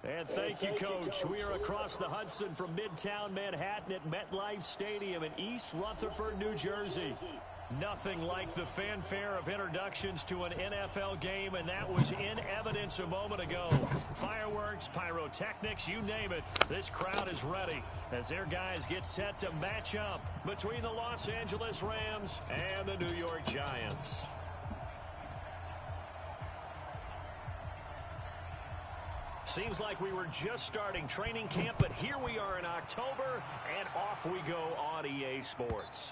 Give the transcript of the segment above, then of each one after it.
And thank you, Coach. We are across the Hudson from Midtown Manhattan at MetLife Stadium in East Rutherford, New Jersey. Nothing like the fanfare of introductions to an NFL game, and that was in evidence a moment ago. Fireworks, pyrotechnics, you name it. This crowd is ready as their guys get set to match up between the Los Angeles Rams and the New York Giants. Seems like we were just starting training camp, but here we are in October, and off we go on EA Sports.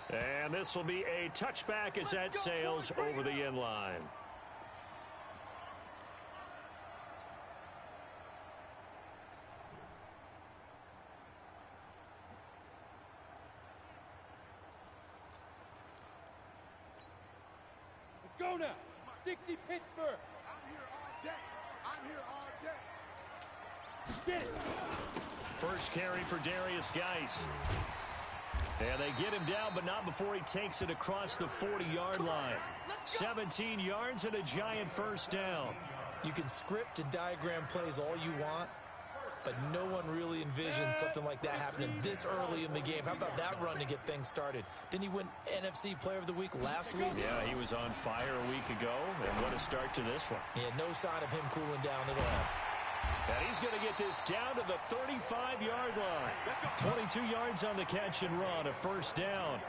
And this will be a touchback as that sails over the end line. Let's go now. 60 Pittsburgh. I'm here all day. I'm here all day. Get it. First carry for Darius Geis. And they get him down, but not before he takes it across the 40-yard line. 17 yards and a giant first down. You can script and diagram plays all you want, but no one really envisions something like that happening this early in the game. How about that run to get things started? Didn't he win NFC Player of the Week last week? Yeah, he was on fire a week ago, and what a start to this one. Yeah, no sign of him cooling down at all. And he's going to get this down to the 35-yard line. 22 yards on the catch and run, a first down.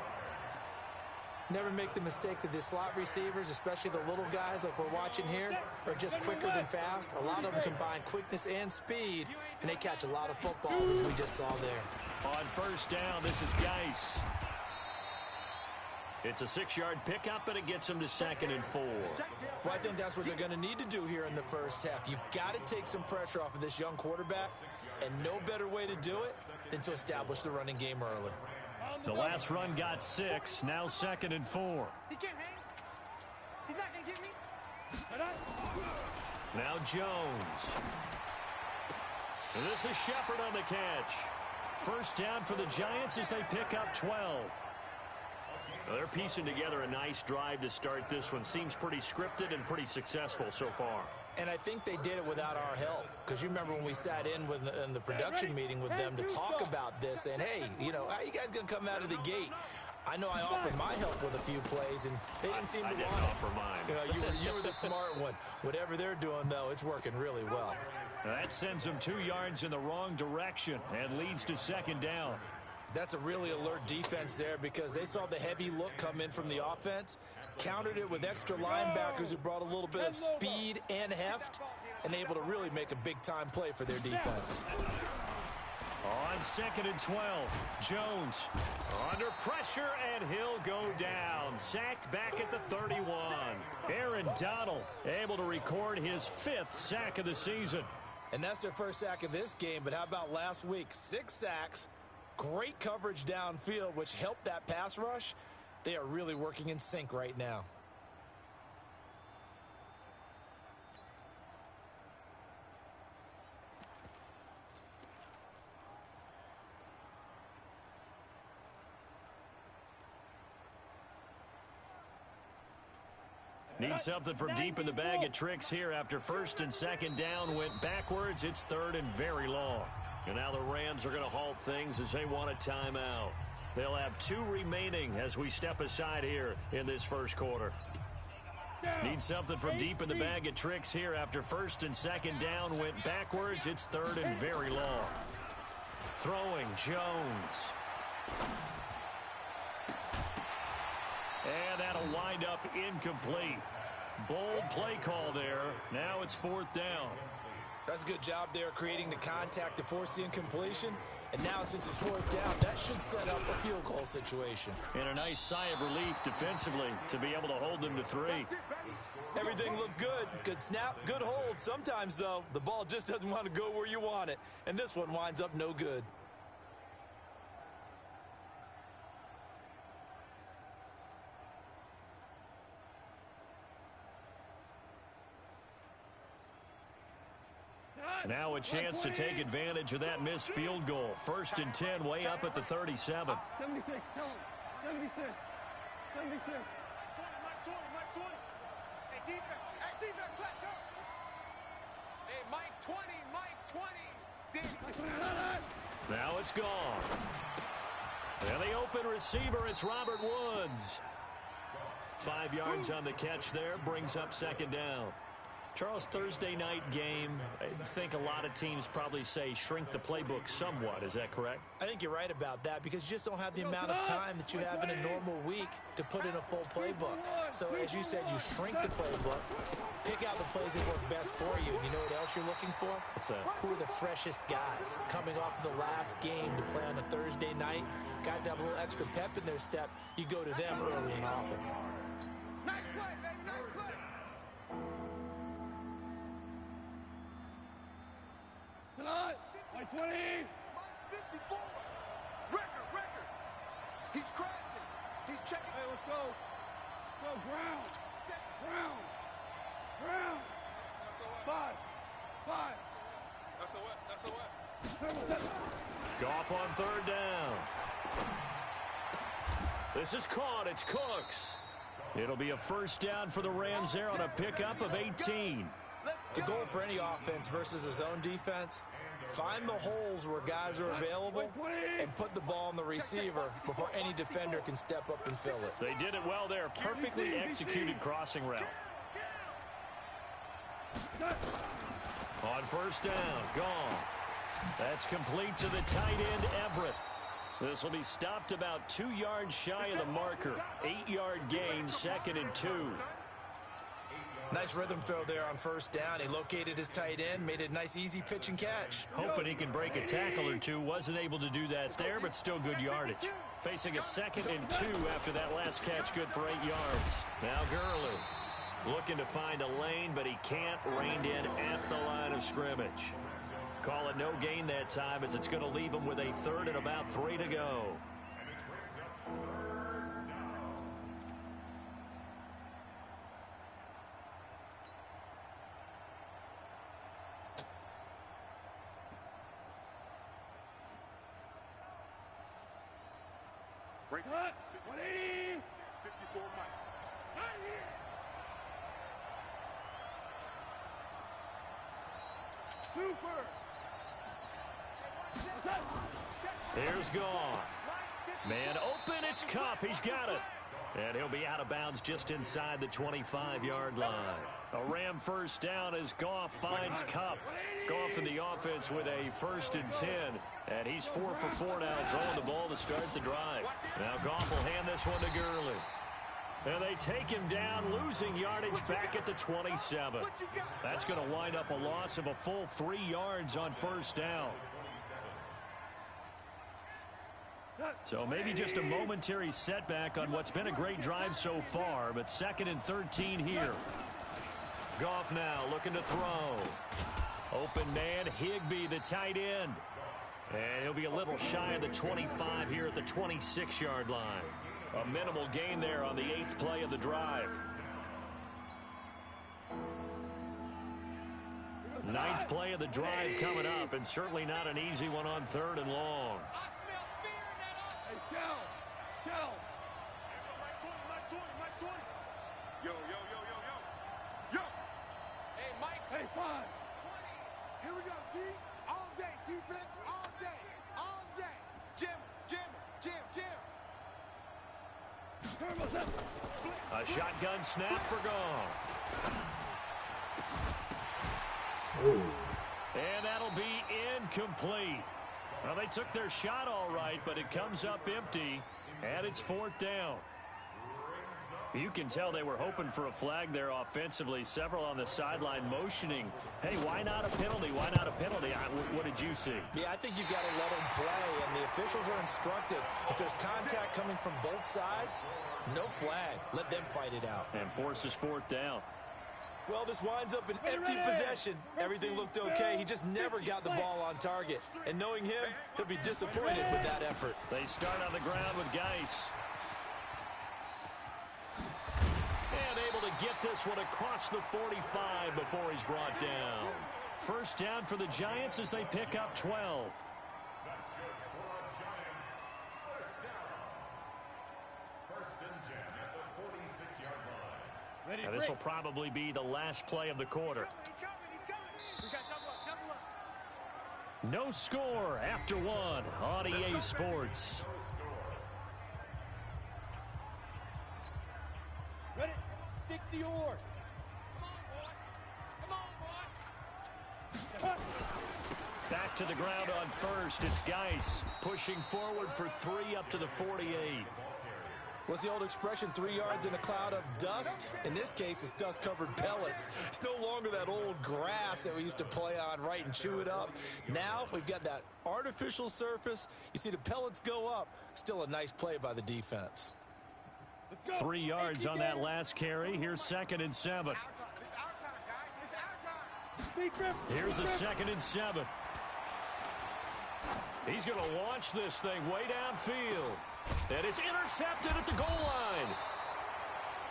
Never make the mistake that the slot receivers, especially the little guys like we're watching here, are just quicker than fast. A lot of them combine quickness and speed, and they catch a lot of footballs, as we just saw there. On first down, this is Geis. It's a 6-yard pickup, and it gets him to 2nd and 4. Well, I think that's what they're going to need to do here in the first half. You've got to take some pressure off of this young quarterback, and no better way to do it than to establish the running game early. The last run got 6, now 2nd and 4. He can't hang. He's not going to get me. Now Jones. And this is Shepard on the catch. First down for the Giants as they pick up 12. They're piecing together a nice drive to start this one. Seems pretty scripted and pretty successful so far. And I think they did it without our help. Because you remember when we sat in the production meeting with them to talk about this. And, hey, you know, how are you guys going to come out of the gate? I know I offered my help with a few plays, and they didn't seem to want it. I didn't offer mine. You know, you were the smart one. Whatever they're doing, though, it's working really well. That sends them 2 yards in the wrong direction and leads to 2nd down. That's a really alert defense there because they saw the heavy look come in from the offense, countered it with extra linebackers who brought a little bit of speed and heft, and able to really make a big-time play for their defense. On 2nd and 12, Jones under pressure, and he'll go down. Sacked back at the 31. Aaron Donald able to record his 5th sack of the season. And that's their first sack of this game, but how about last week? 6 sacks. Great coverage downfield, which helped that pass rush. They are really working in sync right now. Need something from deep in the bag of tricks here after 1st and 2nd down went backwards. It's 3rd and very long. And now the Rams are going to halt things as they want a timeout. They'll have 2 remaining as we step aside here in this first quarter. Need something from deep in the bag of tricks here after 1st and 2nd down went backwards. It's 3rd and very long. Throwing Jones. And that'll wind up incomplete. Bold play call there. Now it's 4th down. That's a good job there creating the contact to force the incompletion. And now since it's 4th down, that should set up a field goal situation. And a nice sigh of relief defensively to be able to hold them to 3. Everything looked good. Good snap, good hold. Sometimes, though, the ball just doesn't want to go where you want it. And this one winds up no good. Now a chance to take advantage of that missed field goal. 1st and 10, way up at the 37. 76, tell him. 76. 76. Mike 20. Hey, defense, flat out. Hey, Mike 20. Now it's gone. And the open receiver, it's Robert Woods. 5 yards on the catch there, brings up second down. Charles, Thursday night game, I think a lot of teams probably say shrink the playbook somewhat. Is that correct? I think you're right about that because you just don't have the amount of time that you have in a normal week to put in a full playbook. So as you said, you shrink the playbook, pick out the plays that work best for you. You know what else you're looking for? What's that? Who are the freshest guys coming off the last game to play on a Thursday night? Guys have a little extra pep in their step. You go to them early and often. Nice play, baby, nice play. Tonight, my 20. My 54. Record. He's crashing. He's checking. Hey, let's go. Go, ground. Ground. 5. SOS. Goff on third down. This is caught. It's Cooks. It'll be a first down for the Rams there on a pickup of 18. The goal for any offense versus a zone defense, find the holes where guys are available and put the ball on the receiver before any defender can step up and fill it. They did it well there. Perfectly executed crossing route. On first down, gone. That's complete to the tight end, Everett. This will be stopped about 2 yards shy of the marker. 8-yard gain, 2nd and 2. Nice rhythm throw there on first down. He located his tight end, made it a nice, easy pitch and catch. Hoping he can break a tackle or two. Wasn't able to do that there, but still good yardage. Facing a 2nd and 2 after that last catch, good for 8 yards. Now Gurley looking to find a lane, but he can't. Reined in at the line of scrimmage. Call it no gain that time as it's going to leave him with a 3rd and about 3 to go. Break. Cut. 180. 54 Mike. Right here. Super. Here's Goff. Man open, it's Kupp. He's got it. And he'll be out of bounds just inside the 25-yard line. A Ram first down as Goff finds Kupp. Goff in the offense with a 1st and 10. And he's 4 for 4 now, throwing the ball to start the drive. Now Goff will hand this one to Gurley. And they take him down, losing yardage back at the 27. That's going to wind up a loss of a full 3 yards on first down. So maybe just a momentary setback on what's been a great drive so far, but 2nd and 13 here. Goff now looking to throw. Open man, Higbee, the tight end. And he'll be a little shy of the 25 here at the 26-yard line. A minimal gain there on the 8th play of the drive. 9th play of the drive coming up, and certainly not an easy one on 3rd and long. Hey, Shell. Yo. Hey, Mike. Hey, 5. Here we go, D. All day. Defense all day. All day. Jim. A shotgun snap for Goff. And that'll be incomplete. Well, they took their shot all right, but it comes up empty, and it's 4th down. You can tell they were hoping for a flag there offensively. Several on the sideline motioning, hey, why not a penalty? Why not a penalty? What did you see? Yeah, I think you got to let them play, and the officials are instructed. If there's contact coming from both sides, no flag. Let them fight it out. And forces 4th down. Well, this winds up an empty possession. Everything looked okay. He just never got the ball on target. And knowing him, he'll be disappointed with that effort. They start on the ground with Geis. And able to get this one across the 45 before he's brought down. First down for the Giants as they pick up 12. Now this will probably be the last play of the quarter. No score after one on EA Sports. Ready? 60 yours. Come on, boy. Back to the ground on first. It's Geis pushing forward for 3 up to the 48. What's the old expression, 3 yards in a cloud of dust? In this case, it's dust-covered pellets. It's no longer that old grass that we used to play on, right, and chew it up. Now we've got that artificial surface. You see the pellets go up. Still a nice play by the defense. 3 yards on that last carry. Here's 2nd and 7. It's our time, guys. It's our time. Here's a 2nd and 7. He's going to launch this thing way downfield. And it's intercepted at the goal line.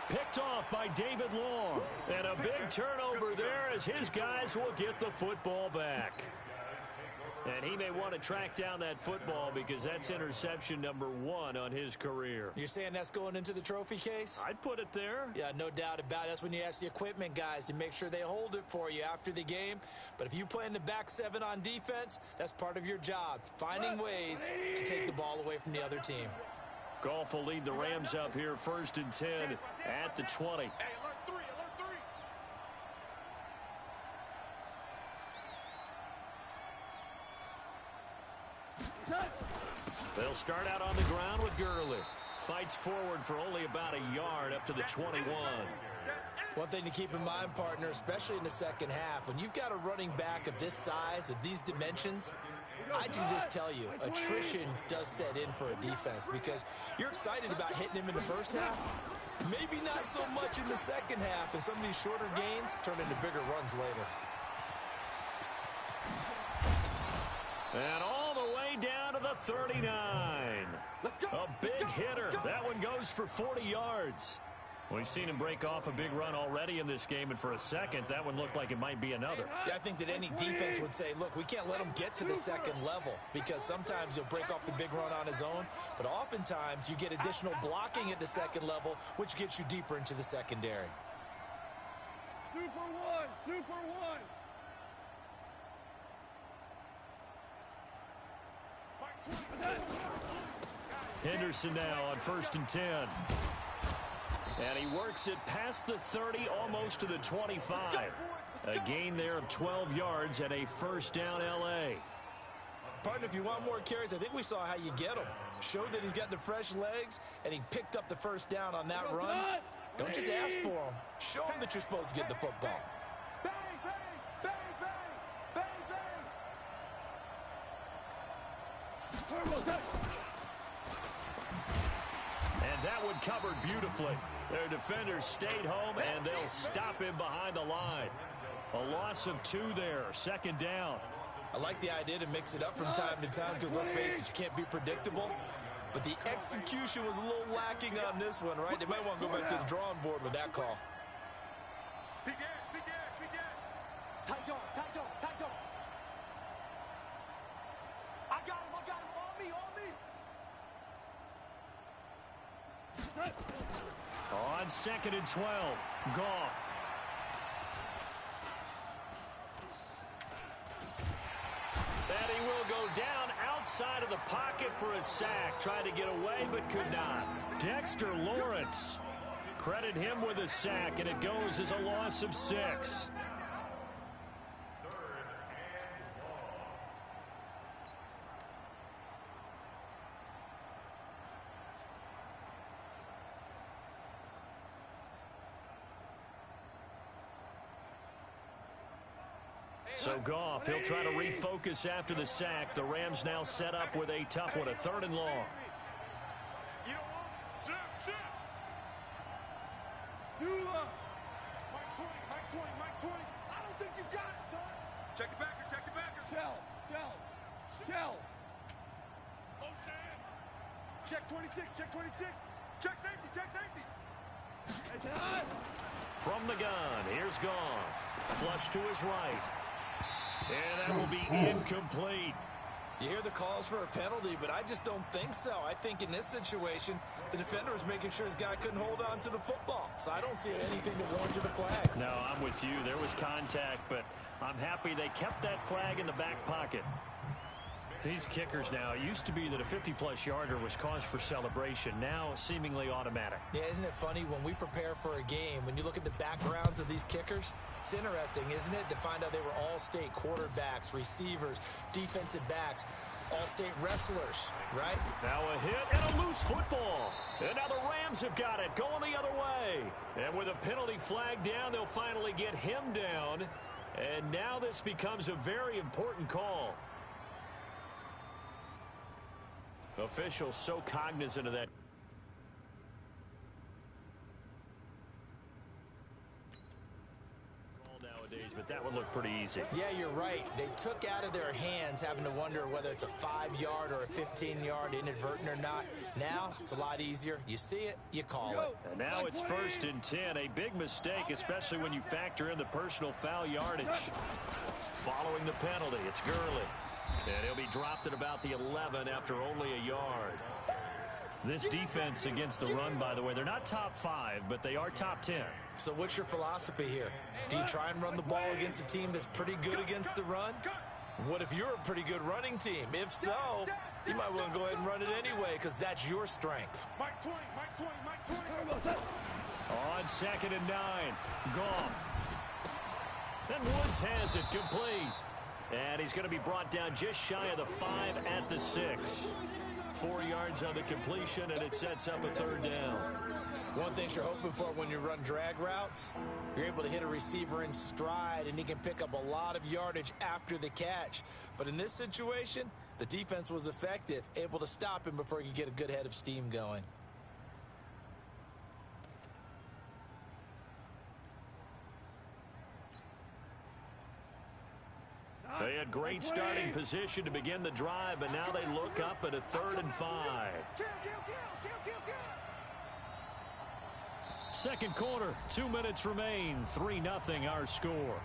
Picked off by David Long. And a big turnover there as his guys will get the football back. And he may want to track down that football because that's interception number 1 on his career. You're saying that's going into the trophy case? I'd put it there. Yeah, no doubt about it. That's when you ask the equipment guys to make sure they hold it for you after the game. But if you play in the back 7 on defense, that's part of your job, finding ways to take the ball away from the other team. Goff will lead the Rams up here 1st and 10 at the 20. Hey, alert 3, alert 3. They'll start out on the ground with Gurley. Fights forward for only about a yard up to the 21. One thing to keep in mind, partner, especially in the second half, when you've got a running back of this size, of these dimensions, I can just tell you, attrition does set in for a defense because you're excited about hitting him in the first half. Maybe not so much in the second half, and some of these shorter gains turn into bigger runs later. And all the way down to the 39. A big hitter. That one goes for 40 yards. We've seen him break off a big run already in this game, and for a second, that one looked like it might be another. Yeah, I think that any defense would say, look, we can't let him get to the second level because sometimes he'll break off the big run on his own, but oftentimes you get additional blocking at the second level, which gets you deeper into the secondary. Super 1, Super 1. Henderson now on 1st and 10. And he works it past the 30, almost to the 25. A gain there of 12 yards and a 1st down L.A. Partner, if you want more carries, I think we saw how you get them. Showed that he's got the fresh legs, and he picked up the 1st down on that run. Don't just ask for them. Show them that you're supposed to get the football. Bang, bang, bang, bang, bang, bang. And that one covered beautifully. Their defenders stayed home, and they'll stop him behind the line. A loss of 2 there, 2nd down. I like the idea to mix it up from time to time because, let's face it, you can't be predictable. But the execution was a little lacking on this one, right? They might want to go back to the drawing board with that call. Big air, big air, big air. Tight dog, tight dog, tight dog. I got him, on me, on me. On 2nd and 12, Goff. And he will go down outside of the pocket for a sack. Tried to get away, but could not. Dexter Lawrence. Credit him with a sack, and it goes as a loss of 6. So Goff, he'll try to refocus after the sack. The Rams now set up with a tough one, a 3rd and long. You know what? Shift. Mike 20, Mike 20. I don't think you got it, son. Check the backer, check the backer. Shell. Oh, Shan. Check 26, check 26. Check safety, check safety. From the gun, here's Goff. Flush to his right. And that will be incomplete. You hear the calls for a penalty, but I just don't think so. I think in this situation, the defender was making sure his guy couldn't hold on to the football. So I don't see anything to warrant the flag. No, I'm with you. There was contact, but I'm happy they kept that flag in the back pocket. These kickers now, it used to be that a 50-plus yarder was cause for celebration. Now, seemingly automatic. Yeah, isn't it funny when we prepare for a game, when you look at the backgrounds of these kickers, it's interesting, isn't it, to find out they were all-state quarterbacks, receivers, defensive backs, all-state wrestlers, right? Now a hit and a loose football. And now the Rams have got it, going the other way. And with a penalty flag down, they'll finally get him down. And now this becomes a very important call. Officials so cognizant of that. Call nowadays, but that would look pretty easy. Yeah, you're right. They took out of their hands having to wonder whether it's a 5-yard or a 15-yard inadvertent or not. Now, it's a lot easier. You see it, you call it. And now it's 1st and 10. A big mistake, especially when you factor in the personal foul yardage. Following the penalty, it's Gurley. And he'll be dropped at about the 11 after only a yard. This defense against the run, by the way, they're not top 5, but they are top 10. So what's your philosophy here? Do you try and run the ball against a team that's pretty good against the run? What if you're a pretty good running team? If so, you might want to go ahead and run it anyway because that's your strength. Mike 20, Mike 20, Mike 20. On 2nd and 9, Goff. And Woods has it complete. And he's going to be brought down just shy of the 5 at the 6. 4 yards on the completion, and it sets up a 3rd down. One thing you're hoping for when you run drag routes, you're able to hit a receiver in stride, and he can pick up a lot of yardage after the catch. But in this situation, the defense was effective, able to stop him before he could get a good head of steam going. They had great starting position to begin the drive, but now they look up at a 3rd and 5. Second quarter, 2 minutes remain. 3-0 our score.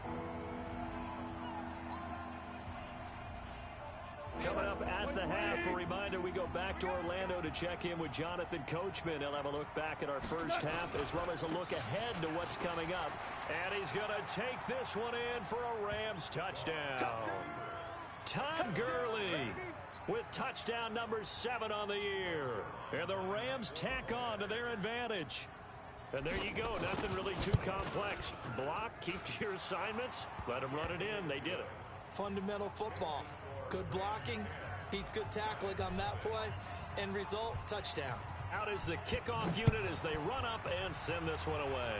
Coming up at the half, a reminder, we go back to Orlando to check in with Jonathan Coachman. He'll have a look back at our first half as well as a look ahead to what's coming up. And he's going to take this one in for a Rams touchdown. Todd Gurley with touchdown number 7 on the year. And the Rams tack on to their advantage. And there you go, nothing really too complex. Block, keep to your assignments, let them run it in. They did it. Fundamental football. Good blocking, beats good tackling on that play. End result, touchdown. Out is the kickoff unit as they run up and send this one away.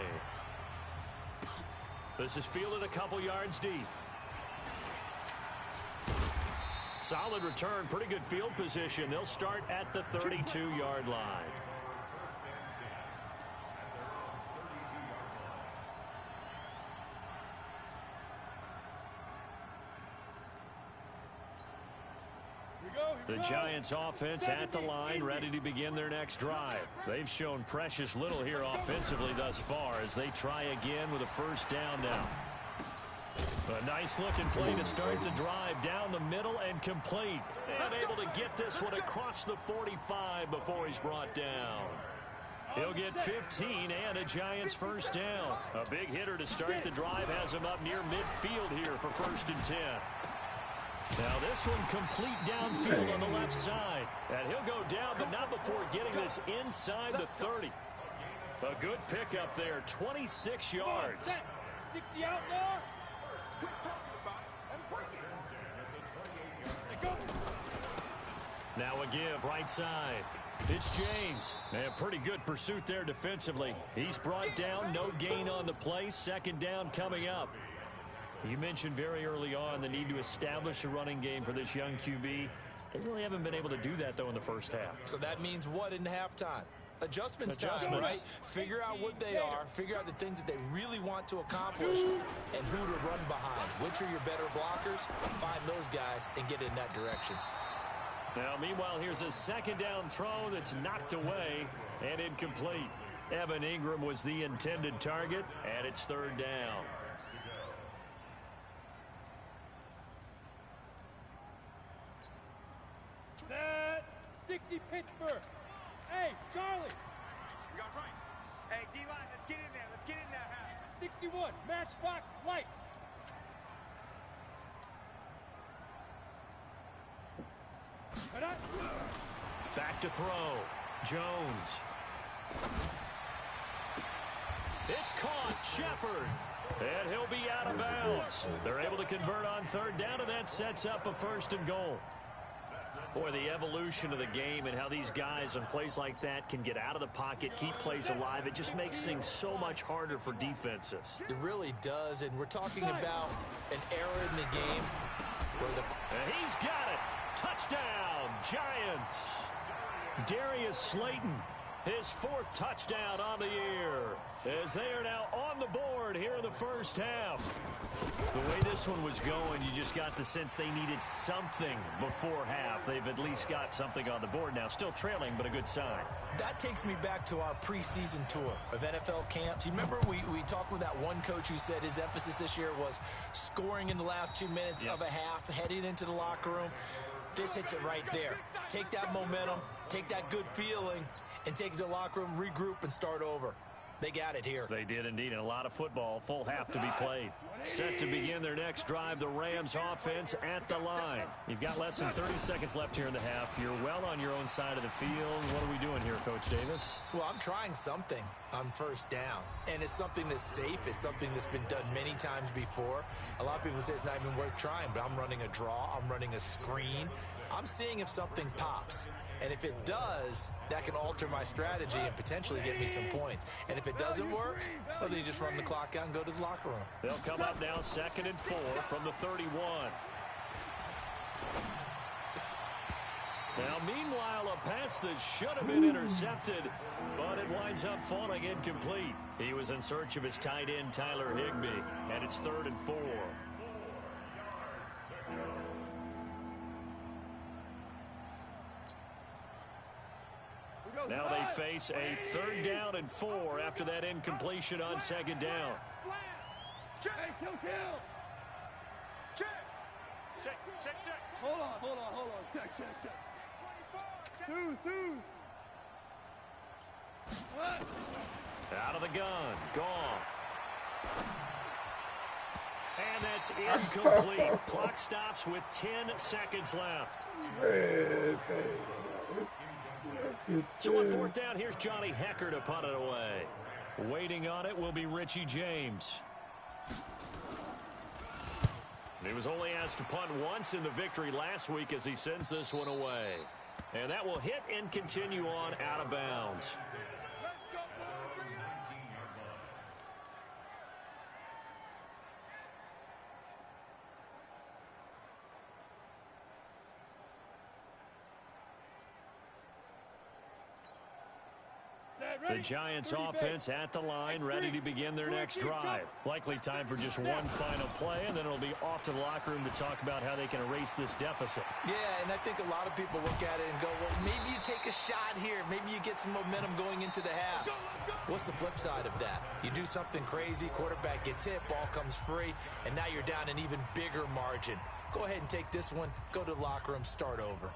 This is fielded a couple yards deep. Solid return, pretty good field position. They'll start at the 32-yard line. The Giants offense at the line, ready to begin their next drive. They've shown precious little here offensively thus far as they try again with a 1st down now. A nice looking play to start the drive down the middle and complete. And able to get this one across the 45 before he's brought down. He'll get 15 and a Giants 1st down. A big hitter to start the drive has him up near midfield here for 1st and 10. Now this one complete downfield on the left side. And he'll go down, but not before getting this inside the 30. A good pickup there, 26 yards. 60 out now. Quit talking about it and bring it. Now a give right side. It's James. And pretty good pursuit there defensively. He's brought down, no gain on the play. 2nd down coming up. You mentioned very early on the need to establish a running game for this young QB. They really haven't been able to do that, though, in the first half. So that means what in halftime? Adjustments time, right? Figure out what they are, figure out the things that they really want to accomplish, and who to run behind. Which are your better blockers? Find those guys and get in that direction. Now, meanwhile, here's a 2nd down throw that's knocked away and incomplete. Evan Ingram was the intended target, and it's 3rd down. Set. 60 Pittsburgh. Hey, Charlie. You got it right. Hey, D-line, let's get in there. Let's get in there, half. 61, matchbox lights. Back to throw. Jones. It's caught. Shepard. And he'll be out of bounds. They're able to convert on third down, and that sets up a 1st and goal. Boy, the evolution of the game and how these guys on plays like that can get out of the pocket, keep plays alive, it just makes things so much harder for defenses. It really does, and we're talking about an era in the game where And he's got it. Touchdown, Giants. Darius Slayton, his 4th touchdown on the year, as they are now on the board here in the first half. The way this one was going, you just got the sense they needed something before half. They've at least got something on the board now. Still trailing, but a good sign. That takes me back to our preseason tour of NFL camps. You remember we talked with that one coach who said his emphasis this year was scoring in the last 2 minutes of a half, heading into the locker room. This hits it right there. Take that momentum, take that good feeling, and take it to the locker room, regroup, and start over. They got it here. They did indeed, and a lot of football, full half to be played. Set to begin their next drive, the Rams offense at the line. You've got less than 30 seconds left here in the half. You're well on your own side of the field. What are we doing here, Coach Davis? Well, I'm trying something on first down, and it's something that's safe. It's something that's been done many times before. A lot of people say it's not even worth trying, but I'm running a draw. I'm running a screen. I'm seeing if something pops. And if it does, that can alter my strategy and potentially get me some points. And if it doesn't work, well, then you just run the clock out and go to the locker room. They'll come up now 2nd and 4 from the 31. Now, meanwhile, a pass that should have been intercepted, but it winds up falling incomplete. He was in search of his tight end, Tyler Higbee, and it's 3rd and 4. Now they face a 3rd down and 4 after that incompletion on 2nd down. Hey, kill. Check. Hold on. Check. Stews. What? Out of the gun. Goff. And that's incomplete. Clock stops with 10 seconds left. So on 4th down, here's Johnny Hecker to punt it away. Waiting on it will be Richie James. He was only asked to punt once in the victory last week as he sends this one away. And that will hit and continue on out of bounds. The Giants offense at the line, ready to begin their next drive. Likely time for just one final play, and then it'll be off to the locker room to talk about how they can erase this deficit. Yeah, and I think a lot of people look at it and go, well, maybe you take a shot here. Maybe you get some momentum going into the half. What's the flip side of that? You do something crazy, quarterback gets hit, ball comes free, and now you're down an even bigger margin. Go ahead and take this one, go to the locker room, start over.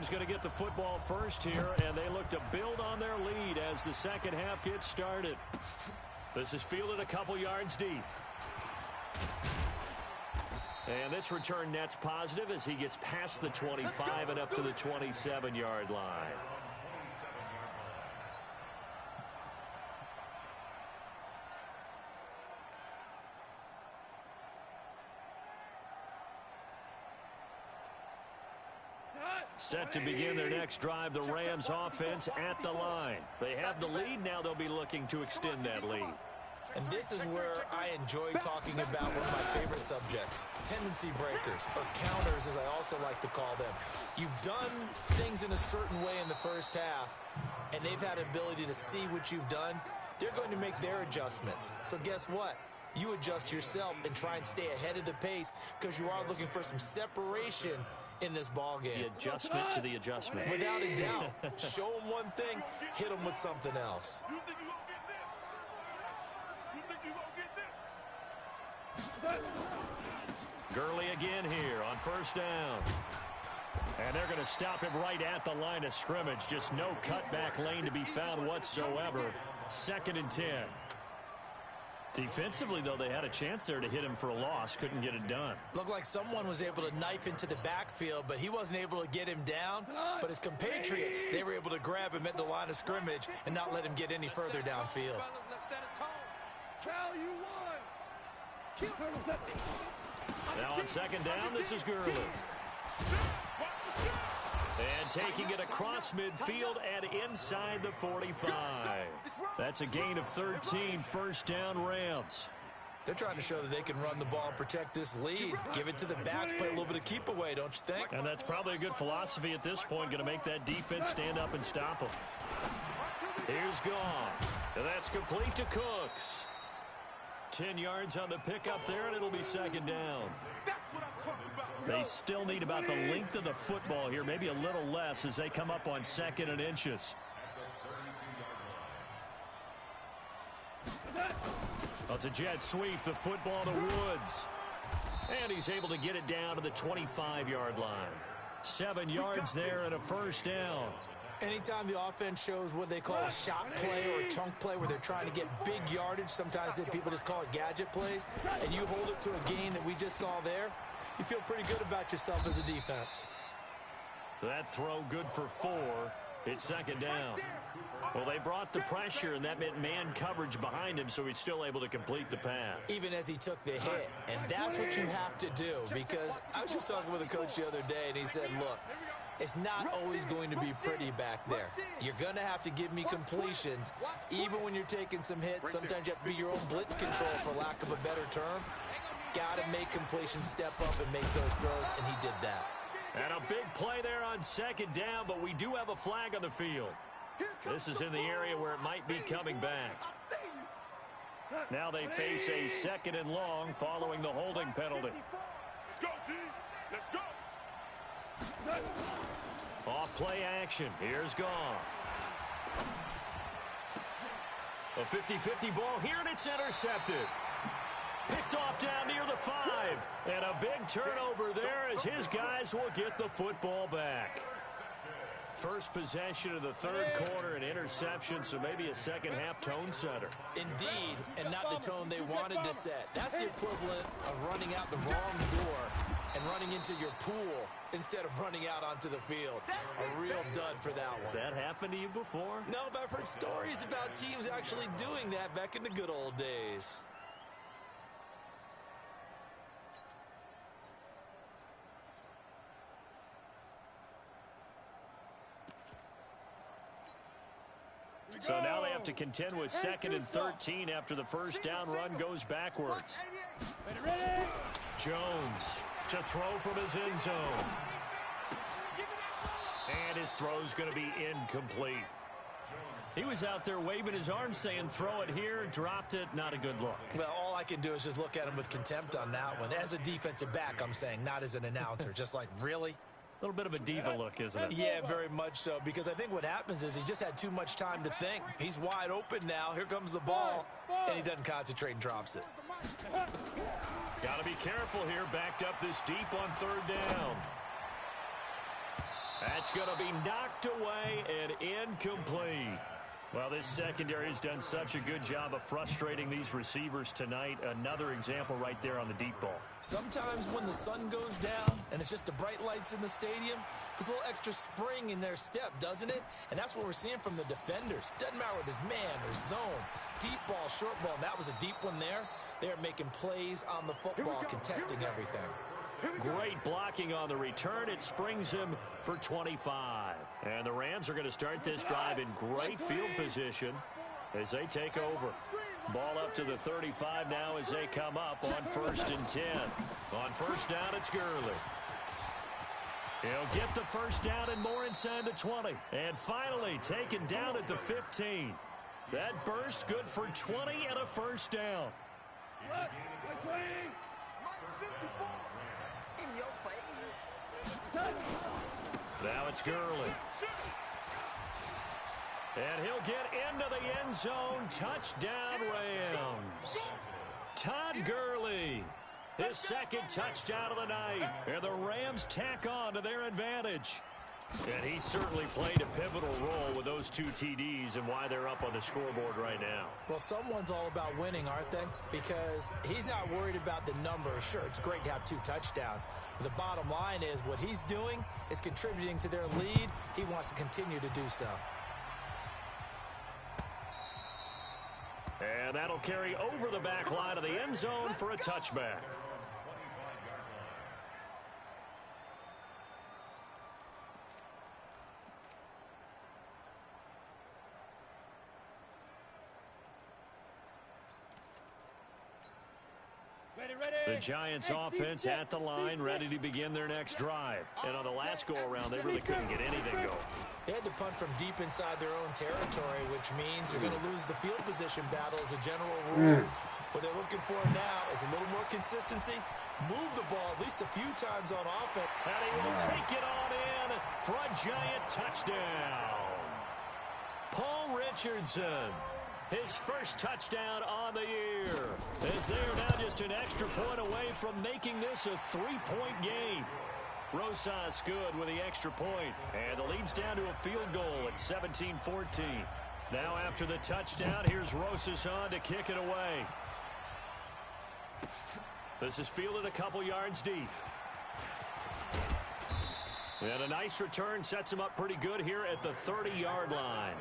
Going to get the football first here, and they look to build on their lead as the second half gets started. This is fielded a couple yards deep. And this return net's positive as he gets past the 25 and up to the 27-yard line. Set to begin their next drive, the Rams offense at the line. They have the lead, now they'll be looking to extend that lead. And this is where I enjoy talking about one of my favorite subjects, tendency breakers, or counters as I also like to call them. You've done things in a certain way in the first half, and they've had ability to see what you've done. They're going to make their adjustments. So guess what? You adjust yourself and try and stay ahead of the pace because you are looking for some separation in this ball game. The adjustment to the adjustment. Without a doubt. Show them one thing, hit them with something else. You think you gonna get this? Gurley again here on first down. And they're going to stop him right at the line of scrimmage. Just no cutback lane to be found whatsoever. 2nd and 10. Defensively, though, they had a chance there to hit him for a loss. Couldn't get it done. Looked like someone was able to knife into the backfield, but he wasn't able to get him down. But his compatriots, they were able to grab him at the line of scrimmage and not let him get any further downfield. Cal, you won. Now on 2nd down, this is Gurley. And taking it across midfield and inside the 45. That's a gain of 13, 1st down Rams. They're trying to show that they can run the ball and protect this lead. Give it to the backs, play a little bit of keep away, don't you think? And that's probably a good philosophy at this point, going to make that defense stand up and stop them. Here's gone. And that's complete to Cooks. 10 yards on the pickup there, and it'll be 2nd down. That's what I'm talking about. They still need about the length of the football here, maybe a little less as they come up on 2nd and inches. Well, it's a jet sweep, the football to Woods. And he's able to get it down to the 25-yard line. 7 yards there and a 1st down. Anytime the offense shows what they call a shot play or a chunk play where they're trying to get big yardage, sometimes people just call it gadget plays, and you hold it to a gain that we just saw there, you feel pretty good about yourself as a defense. That throw good for 4. It's 2nd down. Well, they brought the pressure, and that meant man coverage behind him, so he's still able to complete the pass. Even as he took the hit, and that's what you have to do, because I was just talking with a coach the other day, and he said, look, it's not always going to be pretty back there. You're going to have to give me completions. Even when you're taking some hits, sometimes you have to be your own blitz control, for lack of a better term. Got to make completions, step up, and make those throws, and he did that. And a big play there on 2nd down, but we do have a flag on the field. This is in the area where it might be coming back. Now they face a 2nd and long following the holding penalty. Let's go, D. Let's go. Off play action. Here's Goff. A 50-50 ball here, and it's intercepted. Picked off down near the 5. And a big turnover there as his guys will get the football back. First possession of the 3rd quarter, an interception, so maybe a second-half tone setter. Indeed, and not the tone they wanted to set. That's the equivalent of running out the wrong door and running into your pool instead of running out onto the field. A real dud for that one. Has that happened to you before? No, but I've heard stories about teams actually doing that back in the good old days. So now they have to contend with 2nd and 13 after the 1st down run goes backwards. Jones to throw from his end zone. And his throw's going to be incomplete. He was out there waving his arms saying, throw it here, dropped it, not a good look. Well, all I can do is just look at him with contempt on that one. As a defensive back, I'm saying, not as an announcer. Just like, really? A little bit of a diva look, isn't it? Yeah, very much so, because I think what happens is he just had too much time to think. He's wide open now. Here comes the ball, and he doesn't concentrate and drops it. Got to be careful here, backed up this deep on 3rd down. That's going to be knocked away and incomplete. Well, this secondary has done such a good job of frustrating these receivers tonight. Another example right there on the deep ball. Sometimes when the sun goes down and it's just the bright lights in the stadium, there's a little extra spring in their step, doesn't it? And that's what we're seeing from the defenders. Doesn't matter whether it's man or zone, deep ball, short ball. And that was a deep one there. They're making plays on the football, contesting everything. Great blocking on the return. It springs him for 25. And the Rams are going to start this drive in great field position as they take over. Ball up to the 35 now as they come up on 1st and 10. On 1st down, it's Gurley. He'll get the 1st down and more inside the 20. And finally taken down at the 15. That burst good for 20 and a 1st down. In your face. Now it's Gurley. And he'll get into the end zone. Touchdown, Rams. Todd Gurley, his second touchdown of the night. And the Rams tack on to their advantage. And he certainly played a pivotal role with those two TDs and why they're up on the scoreboard right now. Well, someone's all about winning, aren't they? Because he's not worried about the number. Sure, it's great to have 2 touchdowns. But the bottom line is what he's doing is contributing to their lead. He wants to continue to do so. And that'll carry over the back line of the end zone for a touchback. The Giants offense at the line, ready to begin their next drive. And on the last go-around, they really couldn't get anything going. They had to punt from deep inside their own territory, which means you're going to lose the field position battle as a general rule. What they're looking for now is a little more consistency, move the ball at least a few times on offense. And he will take it on in for a Giant touchdown. Paul Richardson, his first touchdown on the year, as they are now just an extra point away from making this a 3-point game. Rosas good with the extra point, and the lead's down to a field goal at 17-14. Now after the touchdown, here's Rosas on to kick it away. This is fielded a couple yards deep. And a nice return sets him up pretty good here at the 30-yard line.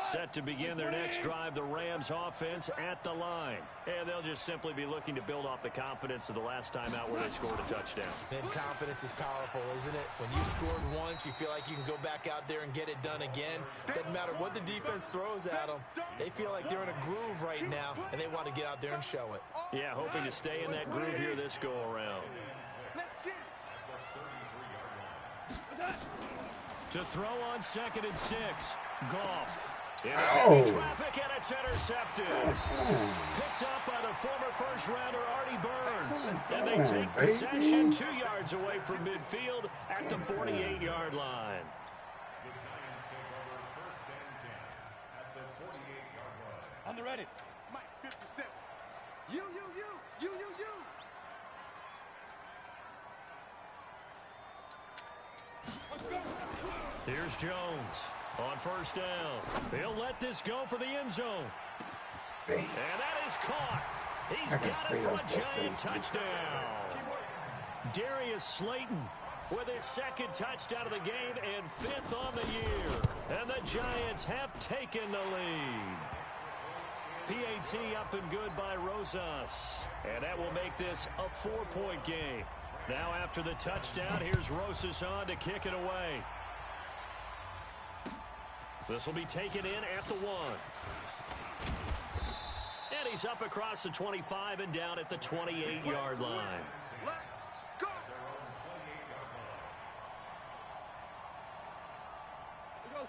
Set to begin their next drive, the Rams offense at the line. And they'll just simply be looking to build off the confidence of the last time out where they scored a touchdown. And confidence is powerful, isn't it? When you scored once, you feel like you can go back out there and get it done again. Doesn't matter what the defense throws at them. They feel like they're in a groove right now, and they want to get out there and show it. Yeah, hoping to stay in that groove here this go-around. To throw on 2nd and 6. Goff. In traffic, and it's intercepted. Picked up by the former first-rounder Artie Burns. And they take possession 2 yards away from midfield at the 48-yard line. On the ready. Mike, 57. You. Here's Jones on first down. He'll let this go for the end zone. And that is caught. He's got it for a Giant touchdown. Darius Slayton with his second touchdown of the game and 5th on the year. And the Giants have taken the lead. PAT up and good by Rosas. And that will make this a 4-point game. Now after the touchdown, here's Rosas on to kick it away. This will be taken in at the 1. And he's up across the 25 and down at the 28-yard line.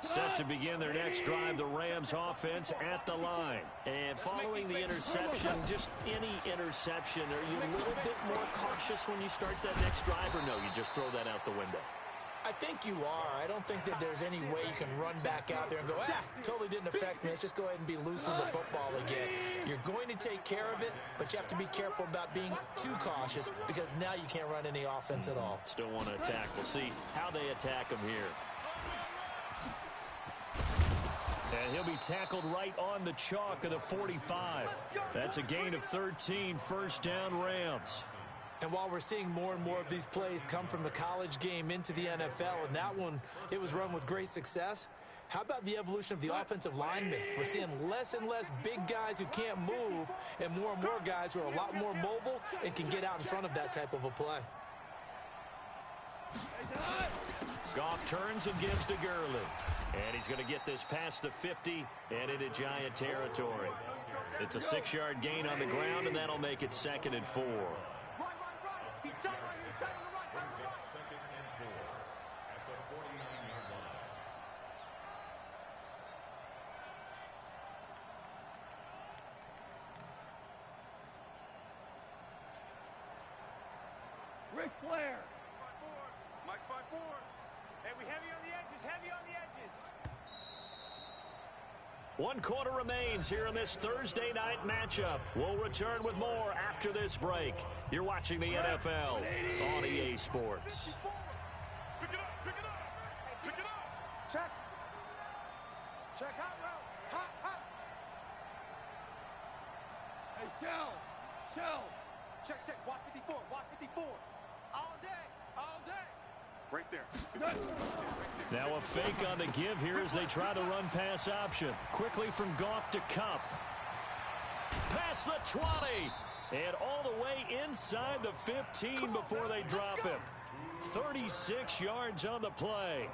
Set to begin their next drive, the Rams offense at the line. And following the interception, just any interception, are you a little bit more cautious when you start that next drive, or no, you just throw that out the window? I think you are. I don't think that there's any way you can run back out there and go, totally didn't affect me. Let's just go ahead and be loose with the football again. You're going to take care of it, but you have to be careful about being too cautious because now you can't run any offense at all. Still want to attack. We'll see how they attack him here. And he'll be tackled right on the chalk of the 45. That's a gain of 13, first down Rams. And while we're seeing more and more of these plays come from the college game into the NFL, and that one, it was run with great success, how about the evolution of the offensive linemen? We're seeing less and less big guys who can't move and more guys who are a lot more mobile and can get out in front of that type of a play. Goff turns and gives to Gurley. And he's going to get this past the 50 and into Giant territory. It's a 6-yard gain on the ground, and that'll make it 2nd and 4. Ric Flair. 5-4. Mike's 5-4. Hey, we heavy on the edges, heavy on the edges. 1 quarter remains here in this Thursday night matchup. We'll return with more after this break. You're watching the NFL on EA Sports. Pick it up, pick it up. Pick it up. Check. Check hot route. Hot, hot. Hey, Shell. Check, check. Watch 54, watch 54. All day, all day. Right there. Now a fake on the give here as they try to run pass option. Quickly from Goff to Cup. Past the 20. And all the way inside the 15 before they drop him. 36 yards on the play.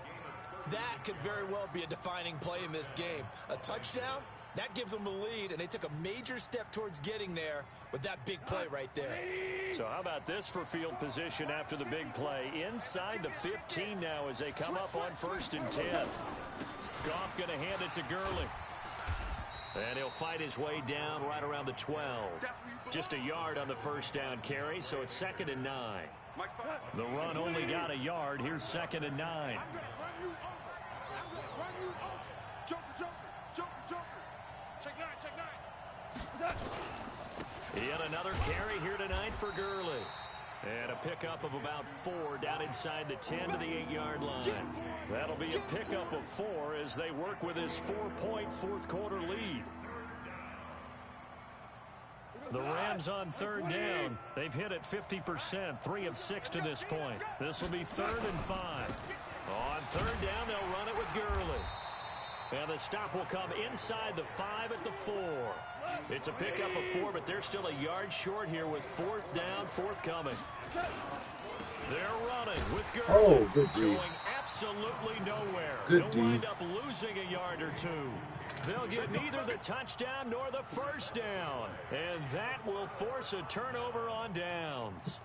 That could very well be a defining play in this game. A touchdown, that gives them the lead, and they took a major step towards getting there with that big play right there. So how about this for field position after the big play? Inside the 15 now as they come up on 1st and 10. Goff going to hand it to Gurley. And he'll fight his way down right around the 12. Just a yard on the first down carry, so it's 2nd and 9. The run only got a yard. Here's 2nd and 9. I'm going to run you over. I'm going to run you over. Joker, joker, joker, joker. Check 9, check 9. Yet another carry here tonight for Gurley. And a pickup of about 4 down inside the 10 to the 8-yard line. That'll be a pickup of 4 as they work with this 4-point fourth-quarter lead. The Rams on 3rd down. They've hit it 50%, 3 of 6 to this point. This will be 3rd and 5. On 3rd down, they'll run it with Gurley. And the stop will come inside the 5 at the 4. It's a pickup of 4, but they're still a yard short here with 4th down, forthcoming. They're running with Gurley. Oh, good D. Going absolutely nowhere. Good They'll D. wind up losing a yard or 2. They'll get neither the touchdown nor the first down. And that will force a turnover on downs.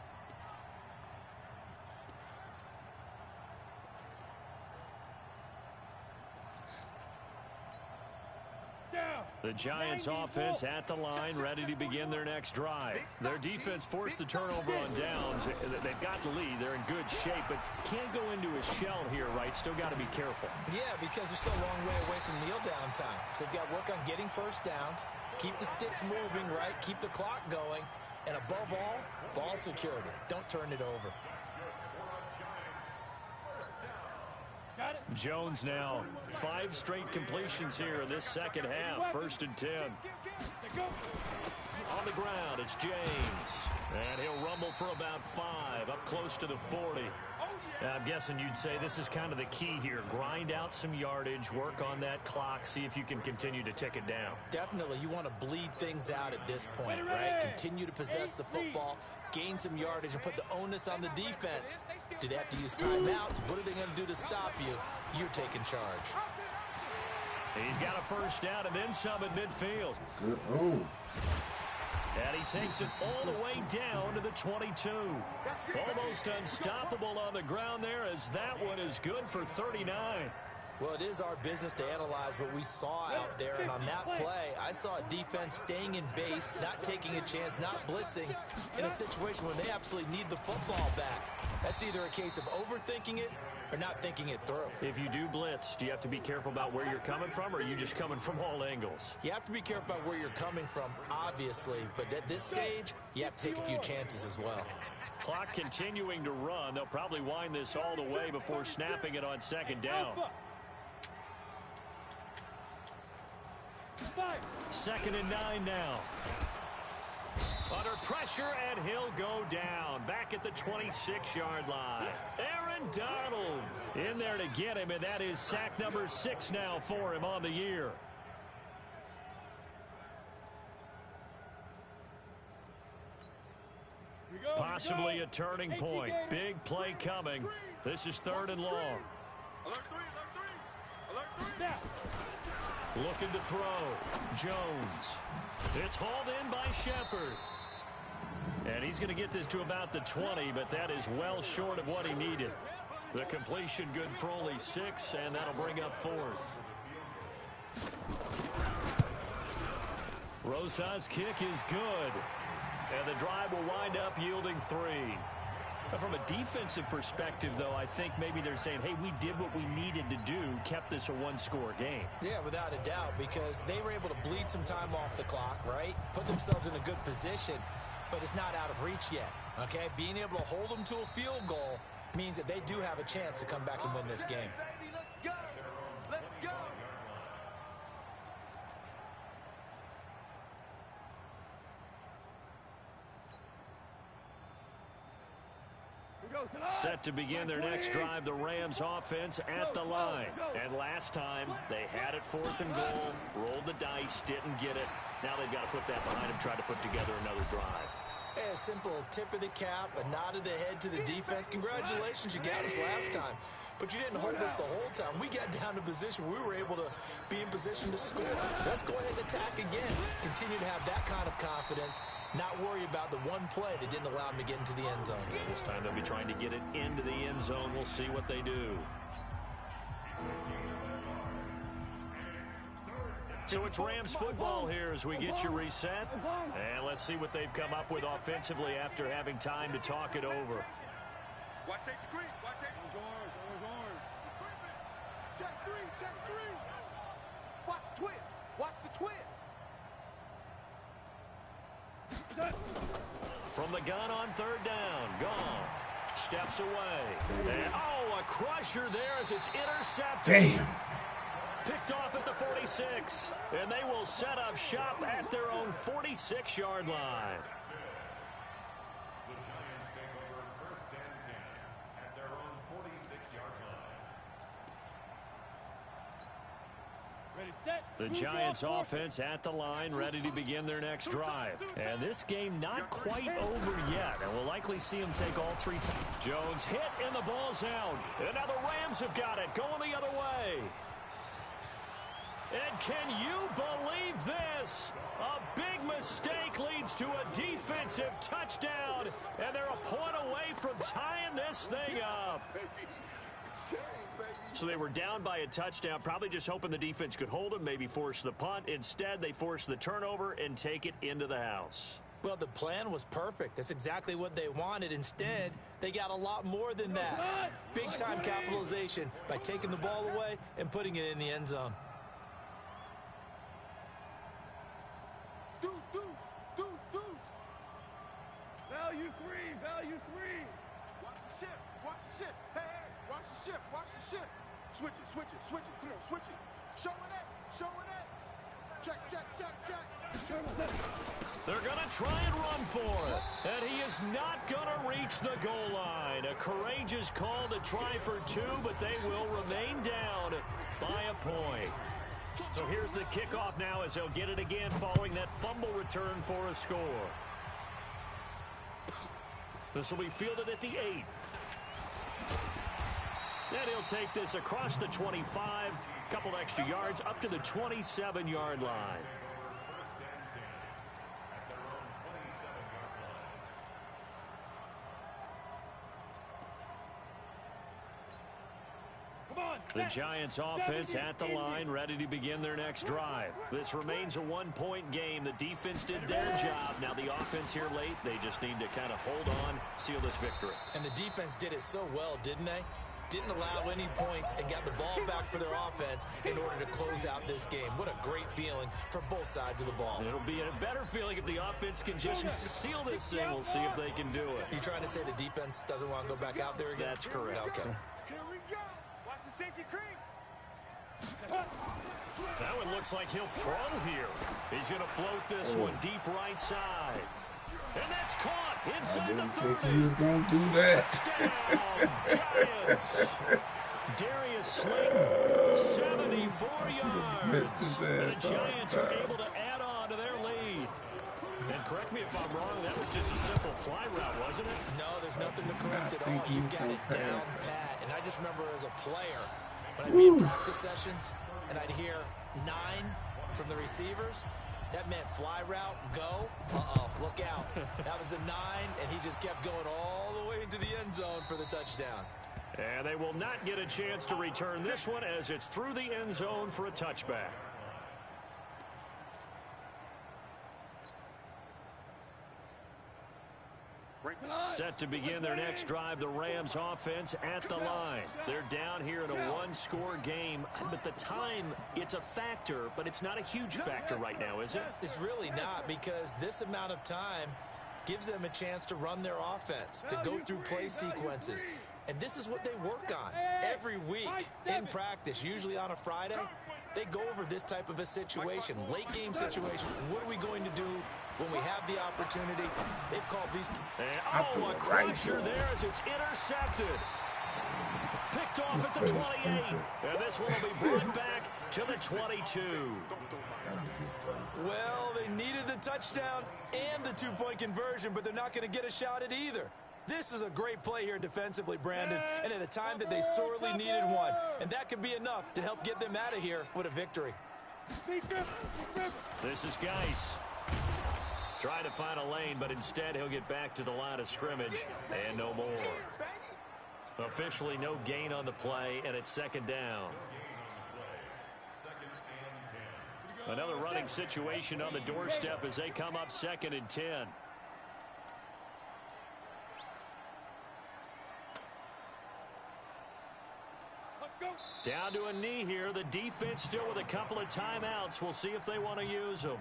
The Giants offense at the line, ready to begin their next drive. Their defense forced the turnover on downs. They've got the lead. They're in good shape, but can't go into a shell here, right? Still got to be careful. Yeah, because they're still a long way away from kneel down time. So they've got to work on getting first downs, keep the sticks moving, right? Keep the clock going. And above all, ball security. Don't turn it over. Jones now 5 straight completions here in this second half. 1st and 10. On the ground, it's James. And he'll rumble for about 5, up close to the 40. I'm guessing you'd say this is kind of the key here. Grind out some yardage, work on that clock, see if you can continue to tick it down. Definitely, you want to bleed things out at this point, right? Continue to possess the football, gain some yardage, and put the onus on the defense. Do they have to use timeouts? What are they going to do to stop you? You're taking charge. He's got a first down and then some at midfield. Good. Oh. And he takes it all the way down to the 22. Almost unstoppable on the ground there as that one is good for 39. Well, it is our business to analyze what we saw out there. And on that play, I saw a defense staying in base, not taking a chance, not blitzing in a situation where they absolutely need the football back. That's either a case of overthinking it or not thinking it through. If you do blitz, do you have to be careful about where you're coming from, or are you just coming from all angles? You have to be careful about where you're coming from, obviously. But at this stage, you have to take a few chances as well. Clock continuing to run. They'll probably wind this all the way before snapping it on 2nd down. 2nd and 9 now. Under pressure, and he'll go down. Back at the 26-yard line. Aaron Donald in there to get him, and that is sack number 6 now for him on the year. Possibly a turning point. Big play coming. This is 3rd and long. Alert 3, alert 3, alert 3. Looking to throw. Jones. It's hauled in by Shepard. And he's going to get this to about the 20, but that is well short of what he needed. The completion good for only 6, and that'll bring up 4th. Rosa's kick is good. And the drive will wind up yielding 3. From a defensive perspective, though, I think maybe they're saying, hey, we did what we needed to do, kept this a one-score game. Yeah, without a doubt, because they were able to bleed some time off the clock, right? Put themselves in a good position, but it's not out of reach yet, okay? Being able to hold them to a field goal means that they do have a chance to come back and win this game. Baby, let's go. Let's go. Set to begin their next drive, the Rams offense at the line. And last time, they had it 4th and goal, rolled the dice, didn't get it. Now they've got to put that behind them, try to put together another drive. Hey, a simple tip of the cap, a nod of the head to the defense. Congratulations, you got us last time. But you didn't hold us the whole time. We got down to position. We were able to be in position to score. Let's go ahead and attack again. Continue to have that kind of confidence. Not worry about the one play that didn't allow them to get into the end zone. This time they'll be trying to get it into the end zone. We'll see what they do. So it's Rams football here as we get you reset. And let's see what they've come up with offensively after having time to talk it over. Watch safety green. Watch safety. Check three. Check three. Watch the twist. Watch the twist. From the gun on 3rd down, Goff steps away. And, oh, a crusher there as it's intercepted. Damn. Picked off at the 46. And they will set up shop at their own 46-yard line. The Giants offense at the line, ready to begin their next drive. And this game not quite over yet, and we'll likely see them take all 3 times. Jones hit, and the ball's out. And now the Rams have got it, going the other way. And can you believe this? A big mistake leads to a defensive touchdown, and they're a point away from tying this thing up. So they were down by a touchdown, probably just hoping the defense could hold them, maybe force the punt. Instead, they force the turnover and take it into the house. Well, the plan was perfect. That's exactly what they wanted. Instead, they got a lot more than that. Big-time capitalization by taking the ball away and putting it in the end zone. Deuce. Value three. Watch the ship. Hey, watch the ship. Switch it. Come on, switch it. Show it. Check. They're going to try and run for it. And he is not going to reach the goal line. A courageous call to try for 2, but they will remain down by a point. So here's the kickoff now as they'll get it again following that fumble return for a score. This will be fielded at the 8. And he'll take this across the 25, couple extra yards up to the 27-yard line. The Giants offense at the line, ready to begin their next drive. This remains a one-point game. The defense did their job. Now the offense here late, they just need to kind of hold on, seal this victory. And the defense did it so well, didn't they? Didn't allow any points and got the ball back for their offense in order to close out this game. What a great feeling for both sides of the ball. It'll be a better feeling if the offense can just seal this thing. We'll see if they can do it. You trying to say the defense doesn't want to go back out there again? That's correct. Okay. Here we go. Watch the safety cream. That one looks like he'll throw here. He's going to float this one deep right side. And that's caught inside the 30. I didn't think he was going to do that. Touchdown, Giants. Darius Slayton, 74 yards. And the Giants are able to add on to their lead. And correct me if I'm wrong, that was just a simple fly route, wasn't it? No, there's nothing to correct at all. You got it down pat. And I just remember as a player, when I'd be in practice sessions and I'd hear 9 from the receivers, that meant fly route, go, look out. That was the 9, and he just kept going all the way into the end zone for the touchdown. And they will not get a chance to return this one as it's through the end zone for a touchback. Set to begin their next drive, the Rams offense at the line. They're down here in a one-score game, but the time, it's a factor, but it's not a huge factor right now, is it? It's really not, because this amount of time gives them a chance to run their offense, to go through play sequences. And this is what they work on every week in practice, usually on a Friday. They go over this type of a situation, late game situation. What are we going to do when we have the opportunity? They've called these. And, a crusher there as it's intercepted. Picked off at the 28. And this one will be brought back to the 22. Well, they needed the touchdown and the two-point conversion, but they're not going to get a shot at either. This is a great play here defensively, Brandon, and at a time that they sorely needed one. And that could be enough to help get them out of here with a victory. This is Geis. Trying to find a lane, but instead he'll get back to the line of scrimmage and no more. Officially no gain on the play, and it's second down. Another running situation on the doorstep as they come up 2nd and 10. Down to a knee here. The defense still with a couple of timeouts. We'll see if they want to use them.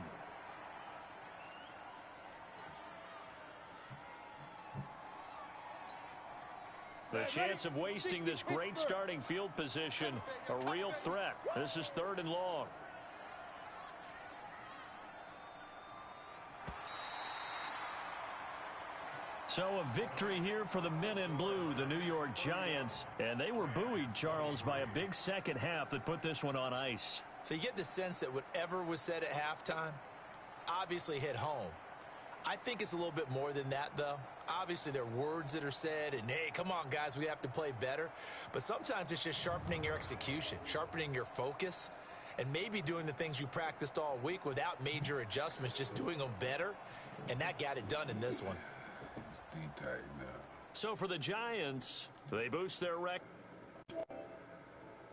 The chance of wasting this great starting field position, a real threat. This is 3rd and long. So a victory here for the men in blue, the New York Giants. And they were buoyed, Charles, by a big second half that put this one on ice. So you get the sense that whatever was said at halftime obviously hit home. I think it's a little bit more than that, though. Obviously, there are words that are said, and, hey, come on, guys, we have to play better. But sometimes it's just sharpening your execution, sharpening your focus, and maybe doing the things you practiced all week without major adjustments, just doing them better. And that got it done in this one. It's D-tight now. So for the Giants, they boost their record.